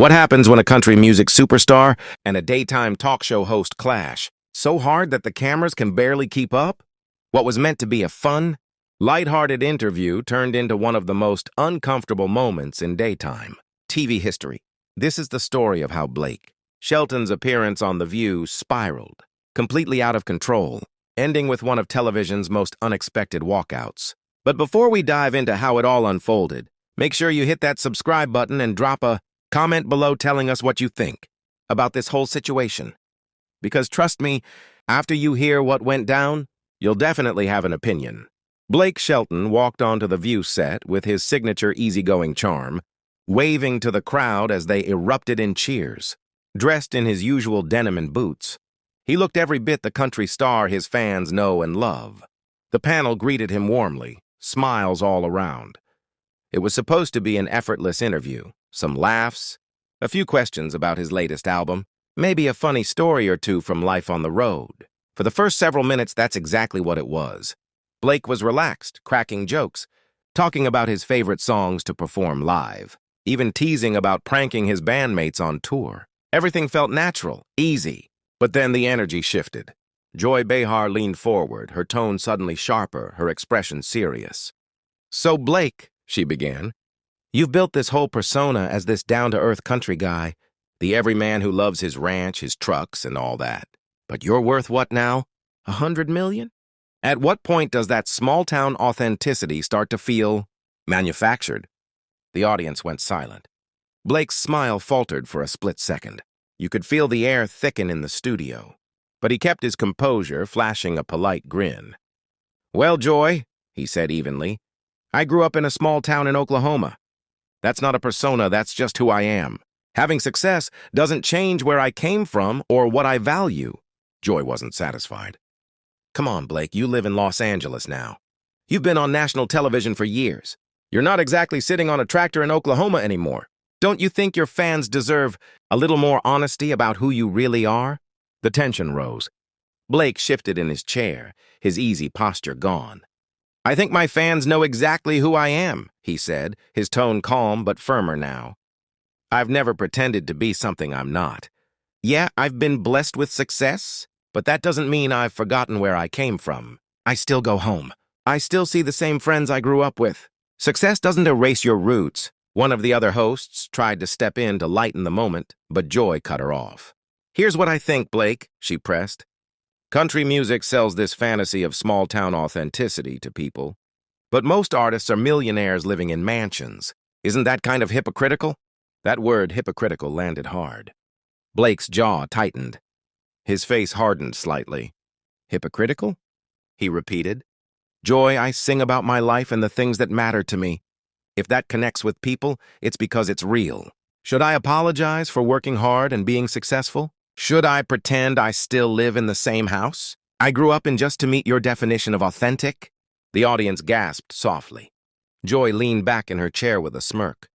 What happens when a country music superstar and a daytime talk show host clash? So hard that the cameras can barely keep up? What was meant to be a fun, lighthearted interview turned into one of the most uncomfortable moments in daytime TV history. This is the story of how Blake Shelton's appearance on The View spiraled, completely out of control, ending with one of television's most unexpected walkouts. But before we dive into how it all unfolded, make sure you hit that subscribe button and drop a comment below telling us what you think about this whole situation. Because trust me, after you hear what went down, you'll definitely have an opinion. Blake Shelton walked onto the View set with his signature easygoing charm, waving to the crowd as they erupted in cheers. Dressed in his usual denim and boots, he looked every bit the country star his fans know and love. The panel greeted him warmly, smiles all around. It was supposed to be an effortless interview, some laughs, a few questions about his latest album, maybe a funny story or two from life on the road. For the first several minutes, that's exactly what it was. Blake was relaxed, cracking jokes, talking about his favorite songs to perform live, even teasing about pranking his bandmates on tour. Everything felt natural, easy, but then the energy shifted. Joy Behar leaned forward, her tone suddenly sharper, her expression serious. "So Blake," she began, "you've built this whole persona as this down-to-earth country guy, the everyman who loves his ranch, his trucks, and all that. But you're worth what now? 100 million? At what point does that small-town authenticity start to feel manufactured?" The audience went silent. Blake's smile faltered for a split second. You could feel the air thicken in the studio. But he kept his composure, flashing a polite grin. "Well, Joy," he said evenly, "I grew up in a small town in Oklahoma. That's not a persona, that's just who I am. Having success doesn't change where I came from or what I value." Joy wasn't satisfied. "Come on, Blake, you live in Los Angeles now. You've been on national television for years. You're not exactly sitting on a tractor in Oklahoma anymore. Don't you think your fans deserve a little more honesty about who you really are?" The tension rose. Blake shifted in his chair, his easy posture gone. "I think my fans know exactly who I am," he said, his tone calm but firmer now. "I've never pretended to be something I'm not. Yeah, I've been blessed with success, but that doesn't mean I've forgotten where I came from. I still go home. I still see the same friends I grew up with. Success doesn't erase your roots." One of the other hosts tried to step in to lighten the moment, but Joy cut her off. "Here's what I think, Blake," she pressed. "Country music sells this fantasy of small-town authenticity to people. But most artists are millionaires living in mansions. Isn't that kind of hypocritical?" That word, hypocritical, landed hard. Blake's jaw tightened. His face hardened slightly. "Hypocritical?" he repeated. "Joy, I sing about my life and the things that matter to me. If that connects with people, it's because it's real. Should I apologize for working hard and being successful? Should I pretend I still live in the same house I grew up in just to meet your definition of authentic?" The audience gasped softly. Joy leaned back in her chair with a smirk.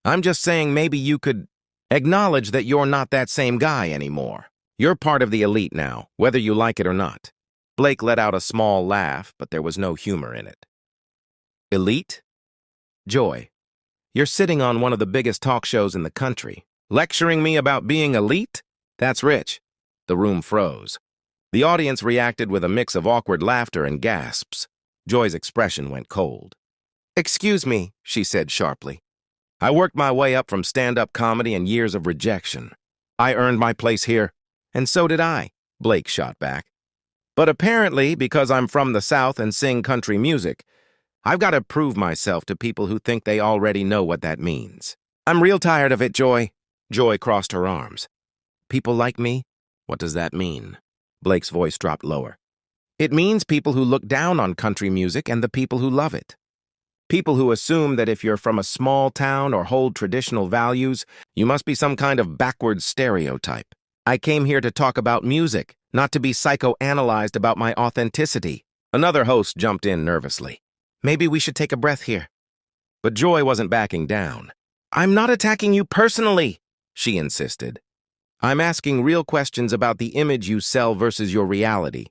"I'm just saying maybe you could acknowledge that you're not that same guy anymore. You're part of the elite now, whether you like it or not." Blake let out a small laugh, but there was no humor in it. "Elite? Joy, you're sitting on one of the biggest talk shows in the country, lecturing me about being elite? That's rich." The room froze. The audience reacted with a mix of awkward laughter and gasps. Joy's expression went cold. "Excuse me," she said sharply. "I worked my way up from stand-up comedy and years of rejection. I earned my place here, and so did I," Blake shot back. "But apparently, because I'm from the South and sing country music, I've got to prove myself to people who think they already know what that means. I'm real tired of it, Joy." Joy crossed her arms. "People like me? What does that mean?" Blake's voice dropped lower. "It means people who look down on country music and the people who love it. People who assume that if you're from a small town or hold traditional values, you must be some kind of backwards stereotype. I came here to talk about music, not to be psychoanalyzed about my authenticity." Another host jumped in nervously. "Maybe we should take a breath here." But Joy wasn't backing down. "I'm not attacking you personally," she insisted. "I'm asking real questions about the image you sell versus your reality.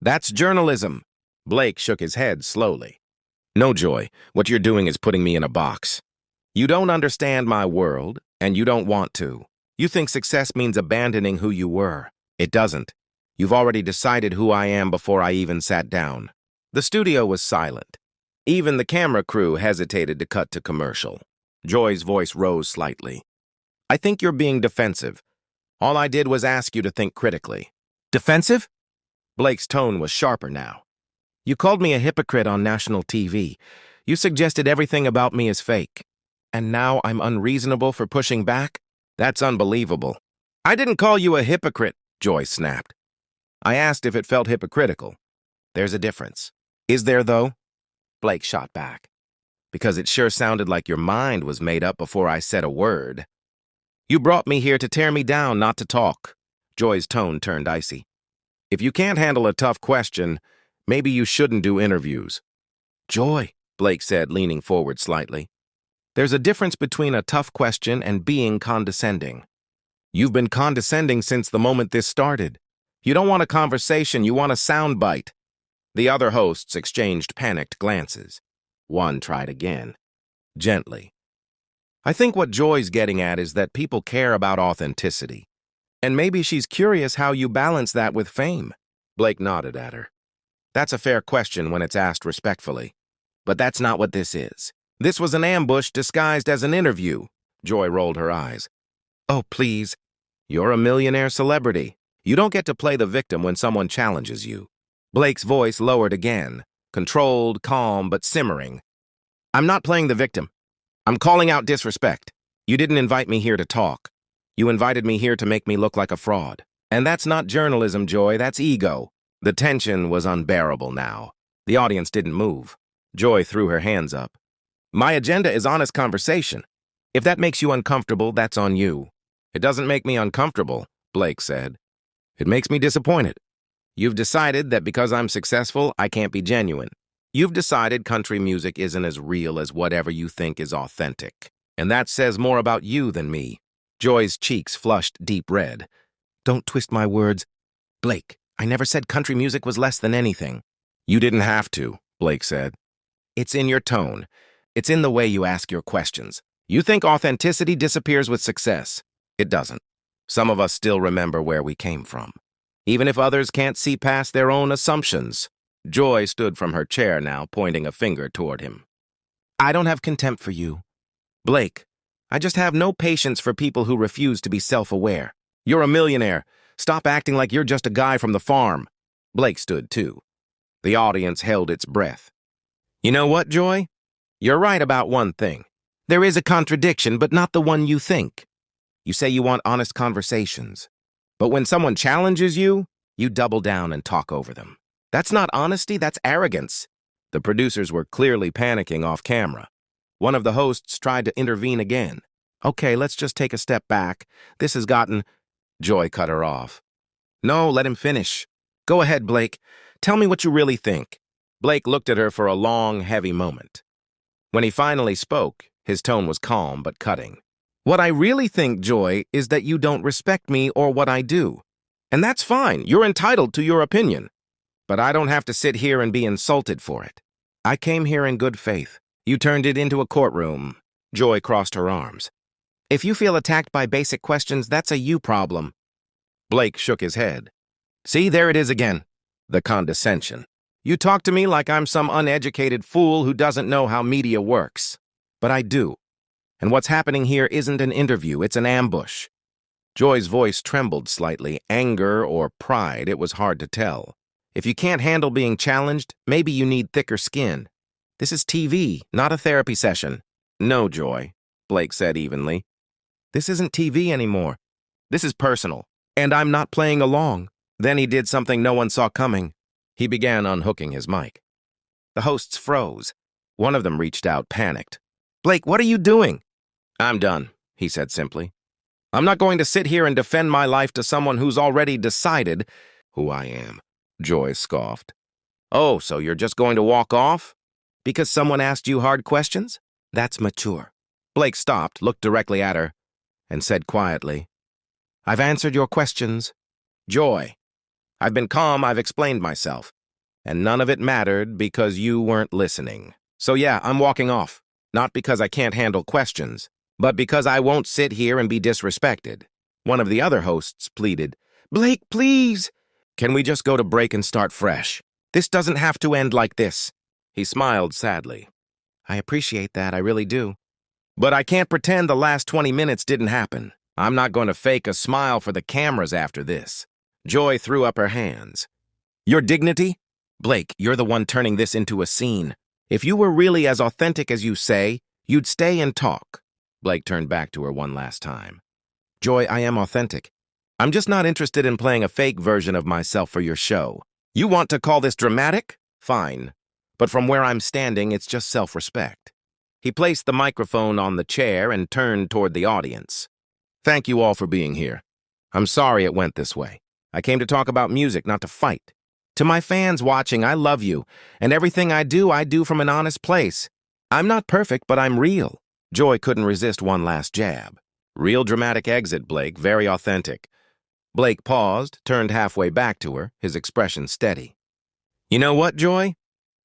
That's journalism." Blake shook his head slowly. "No, Joy, what you're doing is putting me in a box. You don't understand my world, And you don't want to. You think success means abandoning who you were. It doesn't. You've already decided who I am before I even sat down. The studio was silent. Even the camera crew hesitated to cut to commercial. Joy's voice rose slightly. I think you're being defensive. All I did was ask you to think critically. Defensive? Blake's tone was sharper now. You called me a hypocrite on national TV. You suggested everything about me is fake. And now I'm unreasonable for pushing back? That's unbelievable. I didn't call you a hypocrite, Joy snapped. I asked if it felt hypocritical. There's a difference. Is there, though? Blake shot back. Because it sure sounded like your mind was made up before I said a word. You brought me here to tear me down, not to talk. Joy's tone turned icy. If you can't handle a tough question, maybe you shouldn't do interviews. Joy, Blake said, leaning forward slightly. There's a difference between a tough question and being condescending. You've been condescending since the moment this started. You don't want a conversation, you want a soundbite. The other hosts exchanged panicked glances. One tried again. Gently. I think what Joy's getting at is that people care about authenticity. And maybe she's curious how you balance that with fame. Blake nodded at her. That's a fair question when it's asked respectfully. But that's not what this is. This was an ambush disguised as an interview. Joy rolled her eyes. Oh, please. You're a millionaire celebrity. You don't get to play the victim when someone challenges you. Blake's voice lowered again, controlled, calm, but simmering. I'm not playing the victim. I'm calling out disrespect. You didn't invite me here to talk. You invited me here to make me look like a fraud. And that's not journalism, Joy, that's ego. The tension was unbearable now. The audience didn't move. Joy threw her hands up. My agenda is honest conversation. If that makes you uncomfortable, that's on you. It doesn't make me uncomfortable, Blake said. It makes me disappointed. You've decided that because I'm successful, I can't be genuine. You've decided country music isn't as real as whatever you think is authentic. And that says more about you than me. Joy's cheeks flushed deep red. Don't twist my words. Blake, I never said country music was less than anything. You didn't have to, Blake said. It's in your tone. It's in the way you ask your questions. You think authenticity disappears with success. It doesn't. Some of us still remember where we came from. Even if others can't see past their own assumptions. Joy stood from her chair now, pointing a finger toward him. I don't have contempt for you. Blake, I just have no patience for people who refuse to be self-aware. You're a millionaire. Stop acting like you're just a guy from the farm. Blake stood too. The audience held its breath. You know what, Joy? You're right about one thing. There is a contradiction, but not the one you think. You say you want honest conversations. But when someone challenges you, you double down and talk over them. That's not honesty, that's arrogance. The producers were clearly panicking off camera. One of the hosts tried to intervene again. Okay, let's just take a step back. This has gotten... Joy cut her off. No, let him finish. Go ahead, Blake. Tell me what you really think. Blake looked at her for a long, heavy moment. When he finally spoke, his tone was calm but cutting. What I really think, Joy, is that you don't respect me or what I do. And that's fine. You're entitled to your opinion. But I don't have to sit here and be insulted for it. I came here in good faith. You turned it into a courtroom. Joy crossed her arms. If you feel attacked by basic questions, that's a you problem. Blake shook his head. See, there it is again. The condescension. You talk to me like I'm some uneducated fool who doesn't know how media works. But I do. And what's happening here isn't an interview, it's an ambush. Joy's voice trembled slightly, anger or pride, it was hard to tell. If you can't handle being challenged, maybe you need thicker skin. This is TV, not a therapy session. No, Joy, Blake said evenly. This isn't TV anymore. This is personal, and I'm not playing along. Then he did something no one saw coming. He began unhooking his mic. The hosts froze. One of them reached out, panicked. Blake, what are you doing? I'm done, he said simply. I'm not going to sit here and defend my life to someone who's already decided who I am. Joy scoffed. Oh, so you're just going to walk off? Because someone asked you hard questions? That's mature. Blake stopped, looked directly at her, and said quietly, I've answered your questions. Joy. I've been calm, I've explained myself. And none of it mattered because you weren't listening. So yeah, I'm walking off. Not because I can't handle questions, but because I won't sit here and be disrespected. One of the other hosts pleaded, "Blake, please! Can we just go to break and start fresh? This doesn't have to end like this." He smiled sadly. "I appreciate that, I really do. But I can't pretend the last 20 minutes didn't happen. I'm not going to fake a smile for the cameras after this." Joy threw up her hands. "Your dignity? Blake, you're the one turning this into a scene. If you were really as authentic as you say, you'd stay and talk." Blake turned back to her one last time. "Joy, I am authentic. I'm just not interested in playing a fake version of myself for your show. You want to call this dramatic? Fine. But from where I'm standing, it's just self-respect." He placed the microphone on the chair and turned toward the audience. "Thank you all for being here. I'm sorry it went this way. I came to talk about music, not to fight. To my fans watching, I love you, and everything I do from an honest place. I'm not perfect, but I'm real." Joy couldn't resist one last jab. "Real dramatic exit, Blake, very authentic." Blake paused, turned halfway back to her, his expression steady. "You know what, Joy?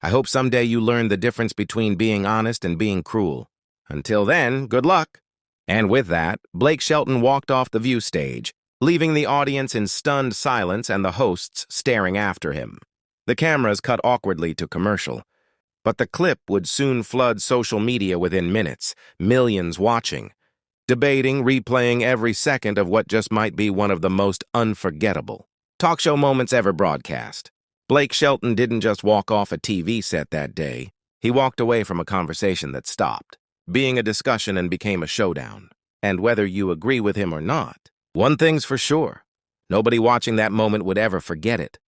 I hope someday you learn the difference between being honest and being cruel. Until then, good luck." And with that, Blake Shelton walked off the view stage, leaving the audience in stunned silence and the hosts staring after him. The cameras cut awkwardly to commercial, but the clip would soon flood social media within minutes, millions watching, debating, replaying every second of what just might be one of the most unforgettable talk show moments ever broadcast. Blake Shelton didn't just walk off a TV set that day. He walked away from a conversation that stopped, being a discussion and became a showdown. And whether you agree with him or not, one thing's for sure, nobody watching that moment would ever forget it.